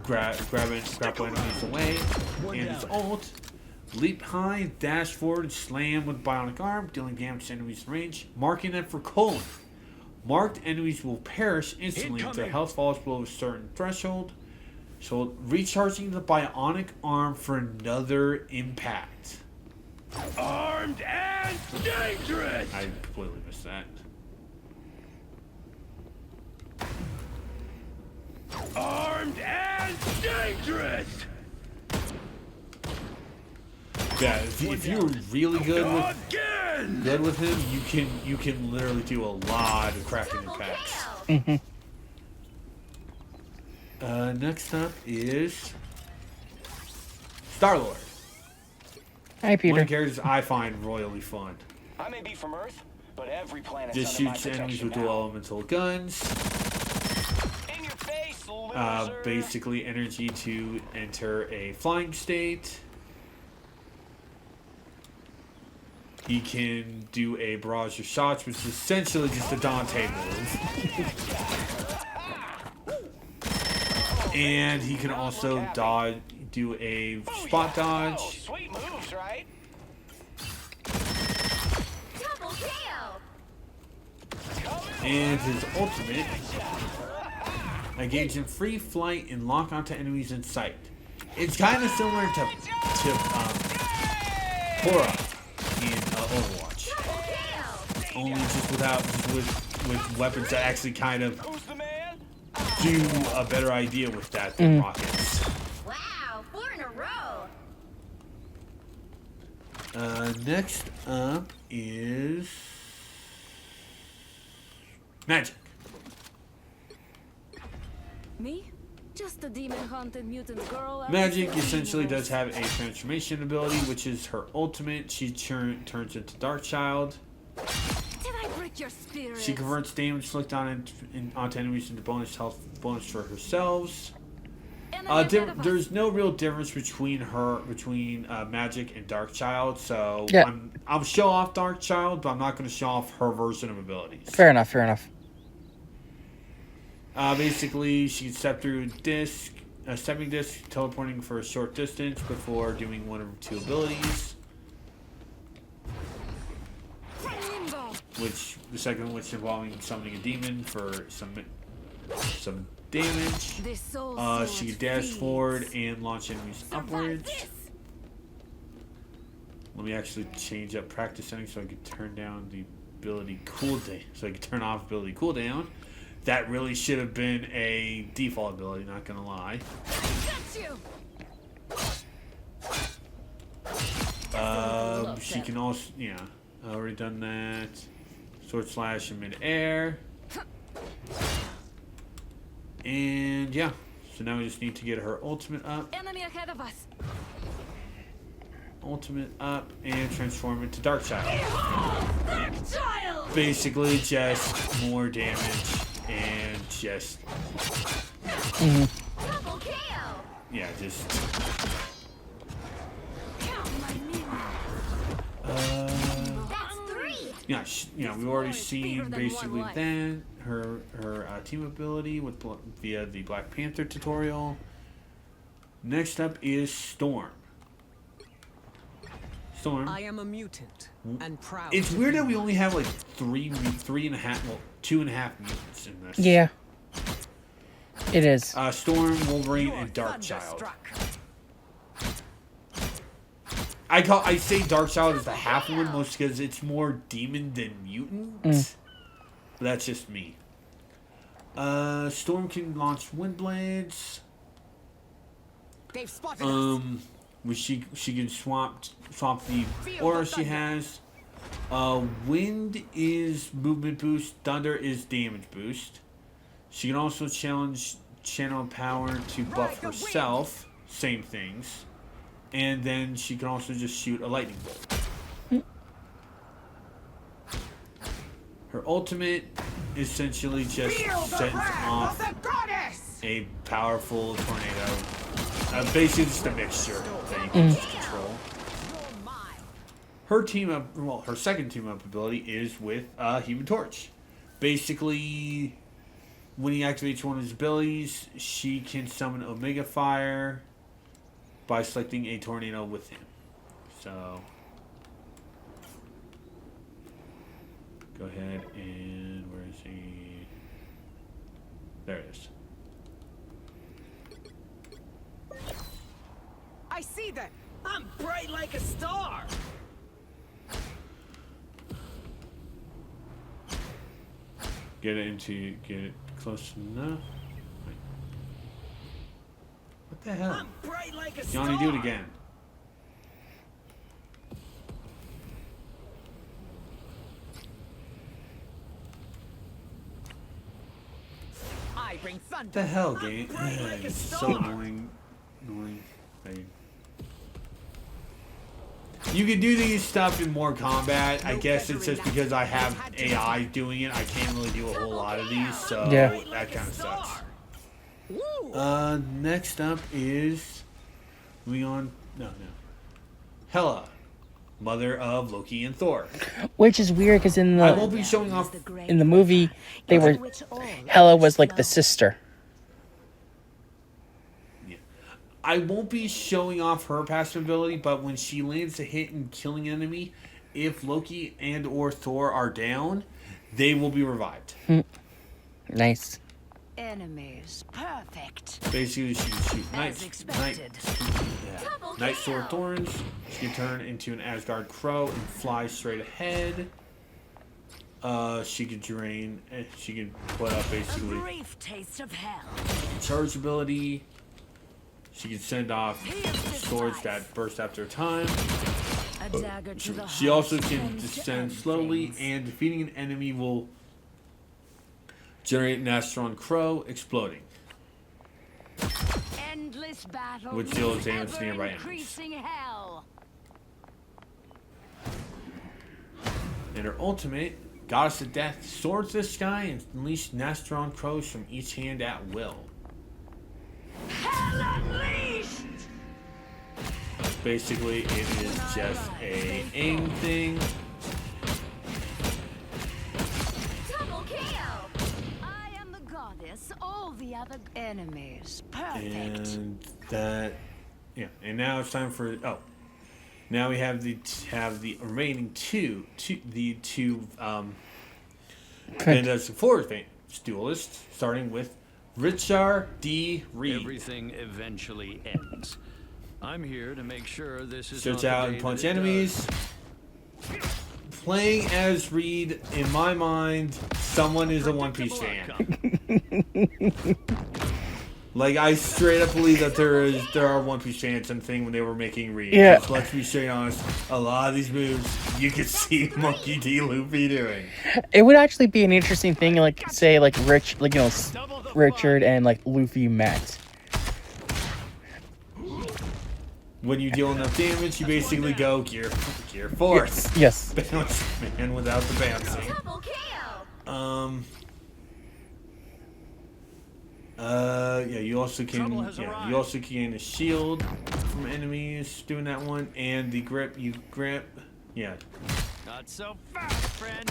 grapple enemies away. And his ult, leap high, dash forward, and slam with bionic arm, dealing damage to enemies in range, marking them for colon. Marked enemies will perish instantly if their health falls below a certain threshold. So recharging the bionic arm for another impact. Armed and dangerous! I completely missed that. Armed and dangerous! Yeah, if you're really good with him, you can literally do a lot of cracking impacts. Next up is Star-Lord. Hi, Peter. One of the characters I find royally fun. I may be from Earth, but every planet just shoots enemies with dual elemental guns. In your face, loser. Basically energy to enter a flying state. He can do a barrage of shots, which is essentially just a Dante move. And he can also do a spot dodge. Sweet moves, right? Double KO. And his ultimate, engage in free flight and lock onto enemies in sight. It's kind of similar to Korra in Overwatch, only just with weapons that actually kind of do a better idea with that than rockets. Wow, 4 in a row. Next up is Magic. Me? Just a demon-haunted mutant girl. Magic essentially does have a transformation ability, which is her ultimate. She turns into Darkchild. Did I break your spirit? She converts damage inflicted onto enemies into bonus health bonus for herself. There's no real difference between Magic and Darkchild, so Yeah. I'll show off Darkchild, but I'm not going to show off her version of abilities. Fair enough. Fair enough. Basically, she can step through a stepping disc, teleporting for a short distance before doing one of her two abilities. The second which involving summoning a demon for some damage. She can dash forward and launch enemies upwards. Let me actually change up practice settings so I can turn down the ability cooldown. So I can turn off ability cooldown. That really should have been a default ability, not gonna lie. She can also, already done that. Sword slash in mid-air. And yeah, so now we just need to get her ultimate up. Enemy ahead of us. Ultimate up and transform it to Darkchild. Basically just more damage and just yeah, just yeah, we've already seen basically that her team ability via the Black Panther tutorial. Next up is Storm. I am a mutant and proud. It's weird that we only have like 2.5 mutants in this. Yeah. It is. Storm, Wolverine, and Darkchild. I say Darkchild is the half one most because it's more demon than mutant. But that's just me. Storm can launch wind blades. They've spotted us. She can swap the aura she has. Wind is movement boost. Thunder is damage boost. She can also channel power to buff herself. Same things. And then she can also just shoot a lightning bolt. Her ultimate essentially just sends off a powerful tornado. Basically just a mixture that you can just control. Her second team up ability is with Human Torch. Basically, when he activates one of his abilities, she can summon Omega Fire by selecting a tornado with him. So go ahead and where is he? There it is. I see that. I'm bright like a star. Get it close enough. What the hell? I'm bright like a Johnny, do it again. I bring thunder. What the hell, game? It's so annoying. Thing. You can do these stuff in more combat. I guess it's just because I have AI doing it. I can't really do a whole lot of these, so Yeah. that kind of sucks. Next up is Hela, mother of Loki and Thor. Which is weird because I won't be showing off. in the movie Hela was like the sister. I won't be showing off her passive ability, but when she lands a hit and killing an enemy, if Loki and or Thor are down, they will be revived. Nice. Enemies perfect. Basically, she can shoot Night Sword Thorns. She can turn into an Asgard Crow and fly straight ahead. She can drain. She can put up basically Brief taste of hell. charge ability. She can send off swords that burst after a time. A dagger to the She also can descend slowly, and defeating an enemy will generate an Astron Crow exploding, endless battle. which deals damage to nearby enemies. Increasing hell. And her ultimate, Goddess of Death, soars the sky and unleash Nastron Crows from each hand at will. Hell basically it is just a aim thing. Double KO. I am the goddess. All the other enemies. Perfect. And that, yeah. And now it's time for now we have the remaining two Fantastic Four duelists, starting with Richard D. Reed. Everything eventually ends. I'm here to make sure this is Search not out the and day punch that it enemies. Playing as Reed, in my mind, someone is a One Piece fan. Like, I straight up believe that there are One Piece fans and thing when they were making Reed. Yeah. Because let's be straight honest, a lot of these moves you could see Monkey D. Luffy doing. It would actually be an interesting thing, like say like Richard and like Luffy met. When you deal enough damage, you basically go gear force. Yes. Bounce man without the bouncing. Double KO. Yeah, you also can gain a shield from enemies doing that one, and the grip you grip. Yeah. Not so fast, friend.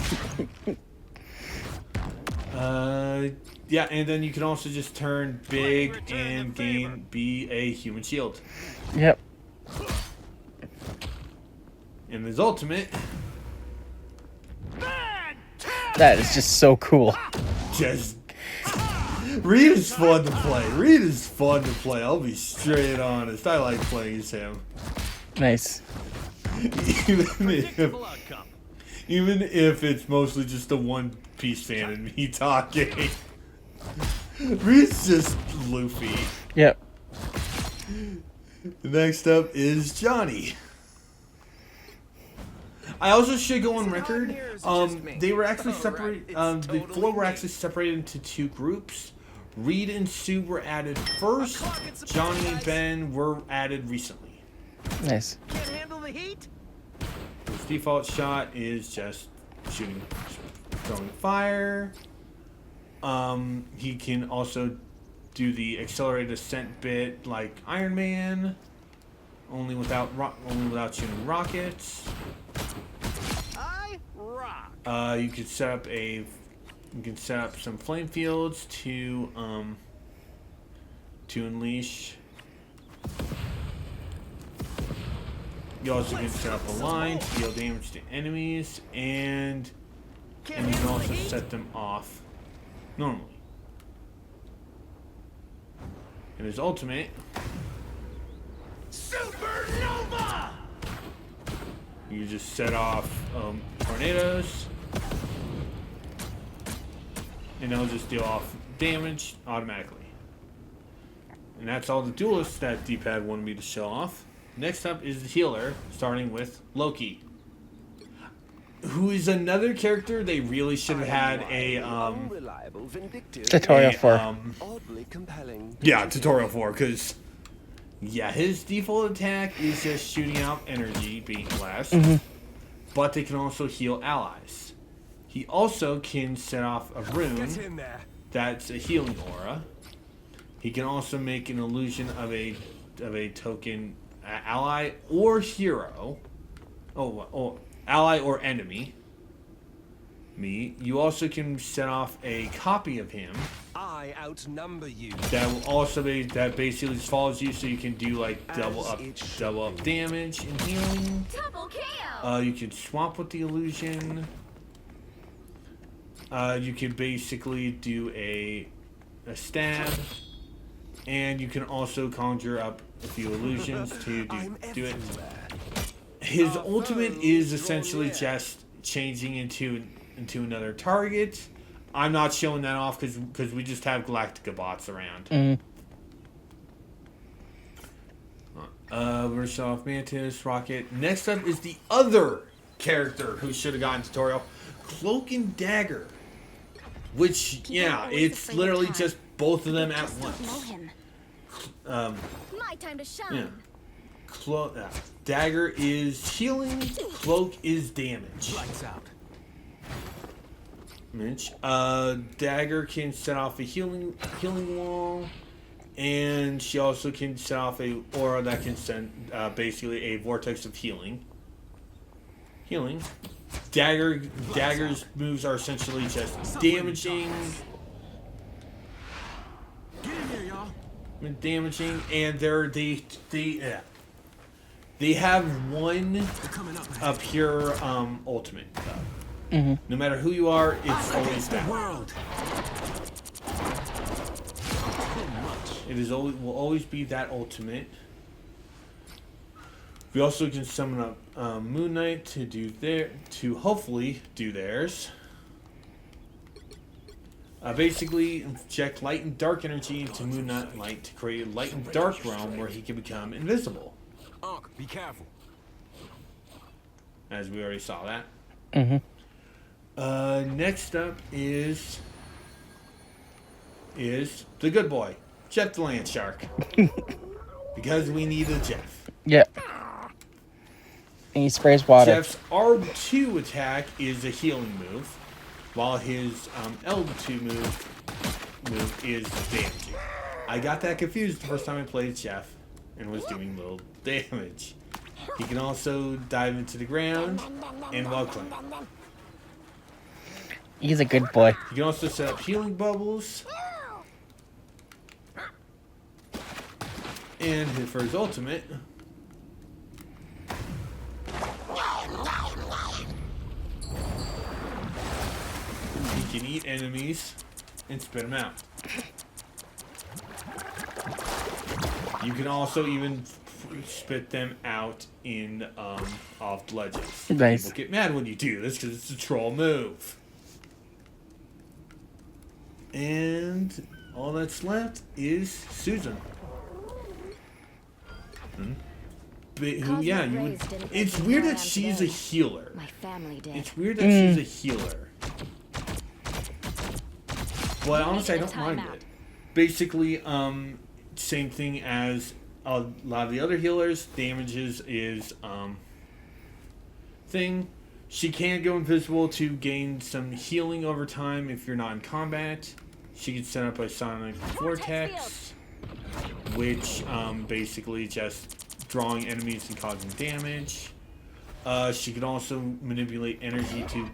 Yeah, and then you can also just turn big and be a human shield. Yep. And his ultimate, That is just so cool. just Reed is fun to play. Reed is fun to play. I'll be straight honest. I like playing as him. Nice. Even if it's mostly just a One Piece fan and me talking. Reed's just Luffy. Yep. Next up is Johnny. I also should go on record. They were actually separated. The four were actually separated into two groups. Reed and Sue were added first. Johnny and Ben were added recently. Nice. Can't handle the heat? His default shot is just shooting, throwing fire. He can also do the accelerated ascent bit like Iron Man, only without shooting rockets. I rock. You can set up some flame fields to unleash. You also can set up a line to deal damage to enemies, and you can also set them off normally. And his ultimate, Supernova! you just set off tornadoes, and they'll just deal off damage automatically. And that's all the duelists that D-pad wanted me to show off. Next up is the healer, starting with Loki, who is another character they really should have had a Tutorial for. Yeah, tutorial for, because yeah, his default attack is just shooting out energy, being blast, but they can also heal allies. He also can set off a rune that's a healing aura. He can also make an illusion of a token ally or hero. Oh, ally or enemy. You also can set off a copy of him. I outnumber you. That will also that basically just follows you, so you can do like double up damage and healing. Double KO. You can swap with the illusion. You can basically do a stab, and you can also conjure up a few illusions to do it. His ultimate is essentially just changing into another target. I'm not showing that off because we just have Galactica bots around. Versatile Mantis, Rocket. Next up is the other character who should have gotten tutorial, Cloak and Dagger. Which, yeah, it's literally just both of them at once. My time to shine. Yeah. Dagger is healing, Cloak is damage. Lights out. Dagger can set off a healing wall, And she also can set off a aura that can send basically a vortex of healing. Dagger's moves are essentially just damaging. Get in here, y'all. And they have one pure ultimate. No matter who you are, it's always that. Will always be that ultimate. We also can summon up Moon Knight to hopefully do theirs. Basically, inject light and dark energy into Moon Knight to create a light and dark realm where he can become invisible. Be careful. As we already saw that. Mm-hmm. Next up is the good boy, Jeff the Land Shark. Because we need a Jeff. Yeah. And he sprays water. Jeff's R2 attack is a healing move, while his L2 move is damaging. I got that confused the first time I played Jeff and was doing little damage. He can also dive into the ground and wall climb. He's a good boy. You can also set up healing bubbles. And for his ultimate, he can eat enemies and spit them out. You can also even spit them out in off ledges. Nice. People get mad when you do this because it's a troll move. And all that's left is Susan. It's weird that she's a healer. My family did. It's weird that she's a healer. Well, honestly, I don't mind it. Basically, same thing as a lot of the other healers. Damages is thing. She can go invisible to gain some healing over time if you're not in combat. She can set up a sonic vortex, which basically just drawing enemies and causing damage. She can also manipulate energy to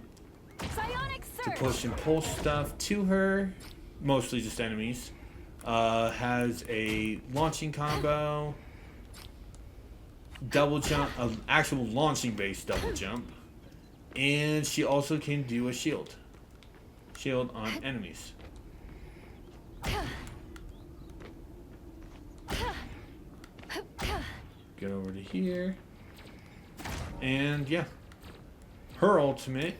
push and pull stuff to her, mostly just enemies. Has a launching combo, double jump, actual launching based double jump, and she also can do a shield on enemies. Get over to here. And yeah. Her ultimate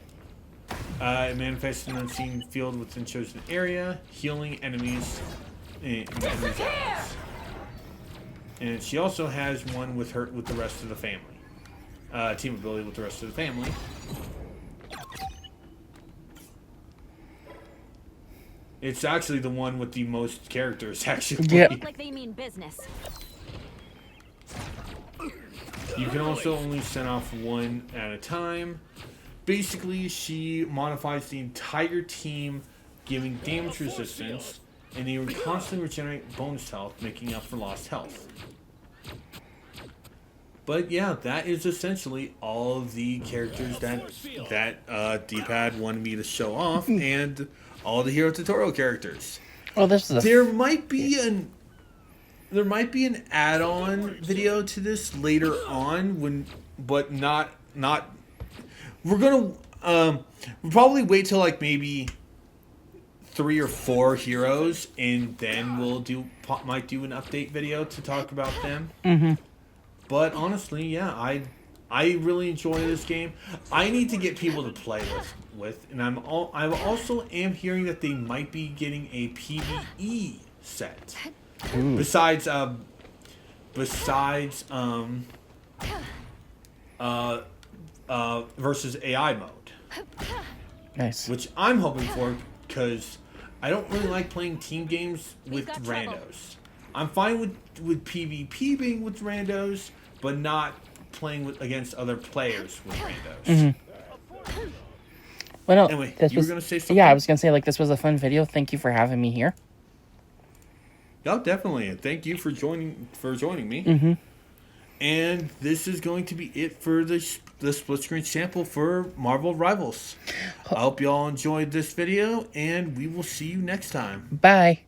manifests in an unseen field within chosen area, healing enemies and enemies allies. And she also has one with the rest of the family. Team ability with the rest of the family. It's actually the one with the most characters, actually. Yeah. Like they mean business. You can also only send off one at a time. Basically, she modifies the entire team, giving damage resistance, and they constantly regenerate bonus health, making up for lost health. But yeah, that is essentially all of the characters that D-Pad wanted me to show off, and all the hero tutorial characters. Well, this is There might be an add-on video to this later on, but not. We're gonna we'll probably wait till like maybe 3 or 4 heroes, and then we'll might do an update video to talk about them. Mm-hmm. But honestly, yeah, I really enjoy this game. I need to get people to play with, and I also am hearing that they might be getting a PvE set. Ooh. Besides versus AI mode. Nice. Which I'm hoping for, because I don't really like playing team games with randos. I'm fine with PvP being with randos, but not playing against other players with randos. Mm-hmm. Well, no, anyway, you were going to say something? Yeah, I was going to say, like, this was a fun video. Thank you for having me here. Oh, definitely. And thank you for joining me. Mm-hmm. And this is going to be it for the split screen sample for Marvel Rivals. I hope you all enjoyed this video, and we will see you next time. Bye.